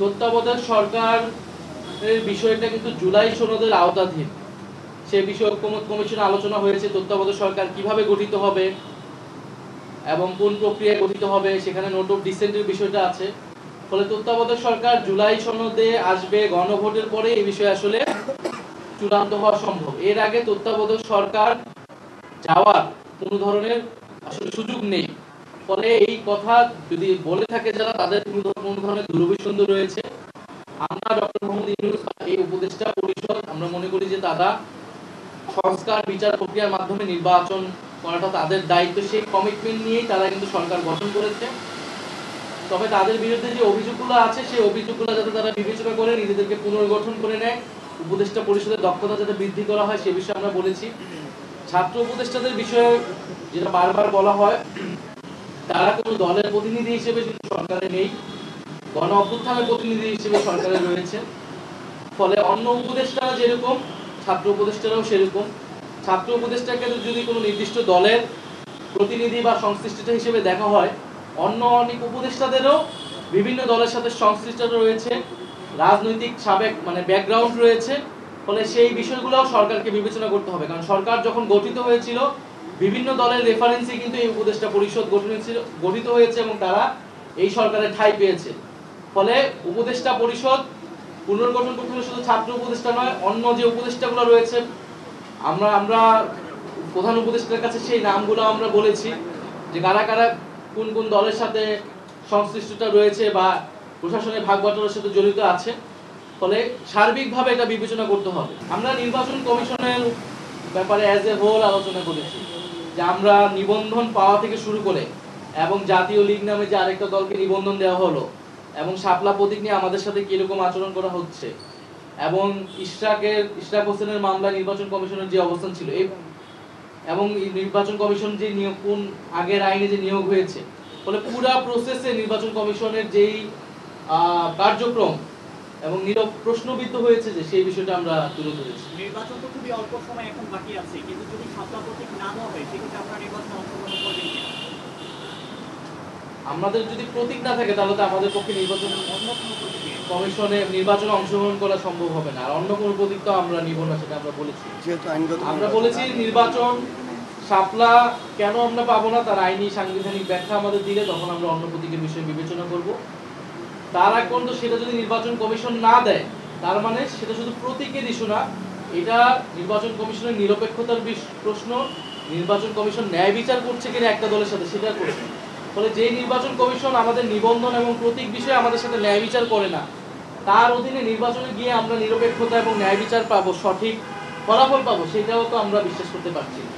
তত্ত্বাবধায়ক সরকারের বিষয়টা কিন্তু জুলাই সনদের আওতাধীন। সে বিষয়ে ঐকমত্য কমিশনে আলোচনা হয়েছে তত্ত্বাবধায়ক সরকার কিভাবে গঠিত হবে এবং কোন প্রক্রিয়ায় গঠিত হবে, সেখানে নোট অফ ডিসেন্টের বিষয়টা আছে। ফলে তত্ত্বাবধায়ক সরকার জুলাই সনদে আসবে, গণভোটের পরে এই বিষয়ে আসলে চূড়ান্ত হওয়া সম্ভব। এর আগে তত্ত্বাবধায়ক সরকার যাওয়ার কোনো ধরনের আসলে সুযোগ নেই। ফলে এই কথা যদি বলে থাকে যারা, তাদের কোনো ধরনের দুরভিসন্ধি রয়েছে। আমরা ডক্টর মোহাম্মদ ইউনূস এই উপদেষ্টা পরিষদ আমরা মনে করি যে তারা সংস্কার বিচার প্রক্রিয়ার মাধ্যমে নির্বাচন করাটা তাদের দায়িত্ব, সেই কমিটমেন্ট নিয়েই তারা কিন্তু সরকার গঠন করেছে। তবে তাদের বিরুদ্ধে যে অভিযোগগুলো আছে সেই অভিযোগগুলো যাতে তারা বিবেচনা করে নিজেদেরকে পুনর্গঠন করে নেয়, উপদেষ্টা পরিষদের দক্ষতা যাতে বৃদ্ধি করা হয় সে বিষয়ে আমরা বলেছি। ছাত্র উপদেষ্টাদের বিষয়ে যেটা বারবার বলা হয়, তারা কোনো দলের প্রতিনিধি হিসেবে কিন্তু সরকারে নেই, গণ অভ্যুত্থানের প্রতিনিধি হিসেবে সরকারে রয়েছে। ফলে অন্য উপদেষ্টারা যেরকম ছাত্র উপদেষ্টারাও সেরকম। ছাত্র উপদেষ্টাকে যদি কোনো নির্দিষ্ট দলের প্রতিনিধি বা সংশ্লিষ্টতা হিসেবে দেখা হয়, অন্য অনেক উপদেষ্টাদেরও বিভিন্ন দলের সাথে সংশ্লিষ্টতা রয়েছে, রাজনৈতিক সাবেক ব্যাকগ্রাউন্ড রয়েছে। ফলে সেই বিষয়গুলোও সরকারকে বিবেচনা করতে হবে, কারণ সরকার যখন গঠিত হয়েছিল বিভিন্ন দলের রেফারেন্সে কিন্তু এই উপদেষ্টা পরিষদ গঠিত হয়েছে এবং তারা এই সরকারে ঠাঁই পেয়েছে। ফলে উপদেষ্টা পরিষদ পুনর্গঠন করতে হলে শুধু ছাত্র উপদেষ্টা নয়, অন্য যে উপদেষ্টাগুলো রয়েছে, আমরা প্রধান উপদেষ্টার কাছে সেই নামগুলো আমরা বলেছি যে কারা কারা কোন কোন দলের সাথে সংশ্লিষ্টতা রয়েছে বা প্রশাসনের ভাগবাটোয়ারার সাথে জড়িত আছে। ফলে সার্বিকভাবে এটা বিবেচনা করতে হবে। আমরা নির্বাচন কমিশনের ব্যাপারে অ্যাজ এ হোল আলোচনা করেছি যে আমরা নিবন্ধন পাওয়া থেকে শুরু করে এবং জাতীয় লীগ নামে যে আরেকটা দলকে নিবন্ধন দেওয়া হলো এবং শাপলা প্রতীক নিয়ে আমাদের সাথে কিরকম আচরণ করা হচ্ছে এবং ইশরাক হোসেনের মামলায় নির্বাচন কমিশনের যে অবস্থান ছিল এবং নির্বাচন কমিশন যে নিয়োগ কোন আগের আইনে যে নিয়োগ হয়েছে, ফলে পুরা প্রসেসে নির্বাচন কমিশনের যেই কার্যক্রম এবং নীরব প্রশ্নবিদ্ধ হয়েছে যে সেই বিষয়টা আমরা তুলে ধরেছি। নির্বাচন তো খুবই অল্প সময় এখন বাকি আছে, কিন্তু যদি শাপলা প্রতীক না দেওয়া হয় সেক্ষেত্রে আপনারা নির্বাচনে অংশগ্রহণ করবেন কিনা? আমাদের যদি প্রতীক না থাকে তাহলে তো আমাদের পক্ষে নির্বাচন কমিশনে নির্বাচনে অংশগ্রহণ করা সম্ভব হবে না। আর অন্য কোনো প্রতীক তো আমরা নিব না, সেটা আমরা বলেছি। আমরা বলেছি নির্বাচন শাপলা কেন আমরা পাবো না তার আইনি সাংবিধানিক ব্যাখ্যা আমাদের দিলে তখন আমরা অন্য প্রতীকের বিষয়ে বিবেচনা করব। তার আগ পর্যন্ত সেটা যদি নির্বাচন কমিশন না দেয়, তার মানে সেটা শুধু প্রতীকের ইস্যু না, এটা নির্বাচন কমিশনের নিরপেক্ষতার প্রশ্ন, নির্বাচন কমিশন ন্যায় বিচার করছে কিনা একটা দলের সাথে সেটার প্রশ্ন। ফলে যে নির্বাচন কমিশন আমাদের নিবন্ধন এবং প্রতীক বিষয়ে আমাদের সাথে ন্যায় বিচার করে না, তার অধীনে নির্বাচনে গিয়ে আমরা নিরপেক্ষতা এবং ন্যায় বিচার পাবো, সঠিক ফলাফল পাবো, সেটাও তো আমরা বিশ্বাস করতে পারছি না।